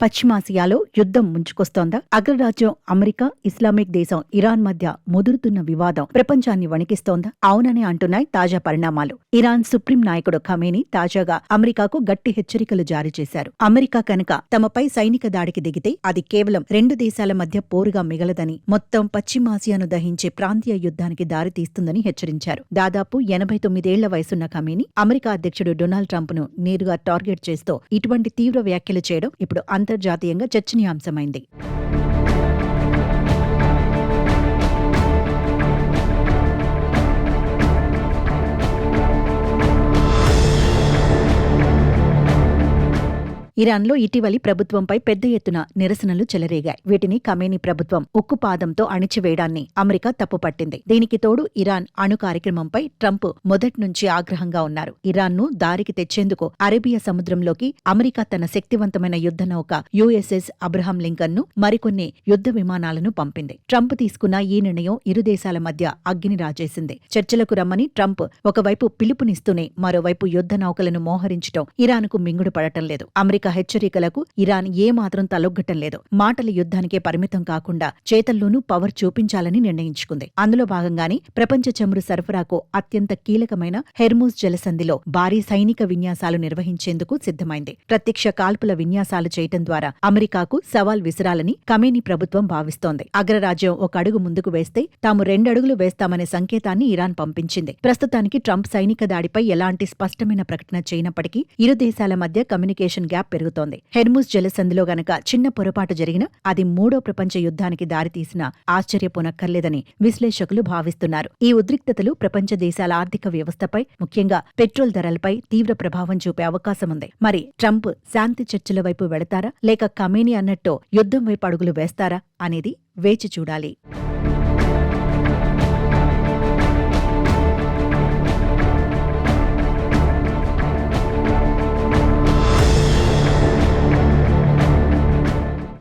పశ్చిమాసియాలో యుద్ధం ముంచుకొస్తోందా? అగ్రరాజ్యం అమెరికా, ఇస్లామిక్ దేశం ఇరాన్ మధ్య ముదురుతున్న వివాదం ప్రపంచాన్ని వణికిస్తోందా? అవునని అంటున్నాయి తాజా పరిణామాలు. ఇరాన్ సుప్రీం నాయకుడు ఖమేనీ తాజాగా అమెరికాకు గట్టి హెచ్చరికలు జారీ చేశారు. అమెరికా కనుక తమపై సైనిక దాడికి దిగితే అది కేవలం రెండు దేశాల మధ్య పోరుగా మిగలదని, మొత్తం పశ్చిమాసియాను దహించే ప్రాంతీయ యుద్ధానికి దారితీస్తుందని హెచ్చరించారు. దాదాపు 89 వయసున్న ఖమేనీ అమెరికా అధ్యక్షుడు డొనాల్డ్ ట్రంప్ ను నేరుగా టార్గెట్ చేస్తూ ఇటువంటి తీవ్ర వ్యాఖ్యలు చేయడం ఇప్పుడు అంతర్జాతీయంగా చర్చనీయాంశమైంది. ఇరాన్లో ఇటీవలి ప్రభుత్వంపై పెద్ద ఎత్తున నిరసనలు చెలరేగాయి. వీటిని ఖమేనీ ప్రభుత్వం ఉక్కుపాదంతో అణిచివేయడాన్ని అమెరికా తప్పుపట్టింది. దీనికి తోడు ఇరాన్ అణు కార్యక్రమంపై ట్రంప్ మొదట్నుంచి ఆగ్రహంగా ఉన్నారు. ఇరాన్ను దారికి తెచ్చేందుకు అరేబియా సముద్రంలోకి అమెరికా తన శక్తివంతమైన యుద్ధ నౌక యుఎస్ఎస్ అబ్రహాం లింకన్ ను మరికొన్ని యుద్ధ విమానాలను పంపింది. ట్రంప్ తీసుకున్న ఈ నిర్ణయం ఇరు దేశాల మధ్య అగ్గిని రాజేసింది. చర్చలకు రమ్మని ట్రంప్ ఒకవైపు పిలుపునిస్తూనే మరోవైపు యుద్ధ నౌకలను మోహరించడం ఇరాన్కు మింగుడు పడటం లేదు. అమెరికా హెచ్చరికలకు ఇరాన్ ఏమాత్రం తలొగ్గటం లేదు. మాటల యుద్ధానికే పరిమితం కాకుండా చేతల్లోనూ పవర్ చూపించాలని నిర్ణయించుకుంది. అందులో భాగంగానే ప్రపంచ చమురు సరఫరాకు అత్యంత కీలకమైన హెర్మూజ్ జలసంధిలో భారీ సైనిక విన్యాసాలు నిర్వహించేందుకు సిద్ధమైంది. ప్రత్యక్ష కాల్పుల విన్యాసాలు చేయటం ద్వారా అమెరికాకు సవాల్ విసిరాలని ఖమేనీ ప్రభుత్వం భావిస్తోంది. అగ్రరాజ్యం ఒక అడుగు ముందుకు వేస్తే తాము 2 అడుగులు వేస్తామనే సంకేతాన్ని ఇరాన్ పంపించింది. ప్రస్తుతానికి ట్రంప్ సైనిక దాడిపై ఎలాంటి స్పష్టమైన ప్రకటన చేయనప్పటికీ ఇరు దేశాల మధ్య కమ్యూనికేషన్ గ్యాప్ పెరుగుతోంది. హెర్మూజ్ జలసంధిలో గనక చిన్న పొరపాటు జరిగినా అది 3వ ప్రపంచ యుద్ధానికి దారితీసినా ఆశ్చర్యపోనక్కర్లేదని విశ్లేషకులు భావిస్తున్నారు. ఈ ఉద్రిక్తతలు ప్రపంచ దేశాల ఆర్థిక వ్యవస్థపై, ముఖ్యంగా పెట్రోల్ ధరలపై తీవ్ర ప్రభావం చూపే అవకాశముంది. మరి ట్రంప్ శాంతి చర్చల వైపు వెళతారా, లేక ఖమేనీ అన్నట్టు యుద్ధం వైపు అడుగులు వేస్తారా అనేది వేచి చూడాలి.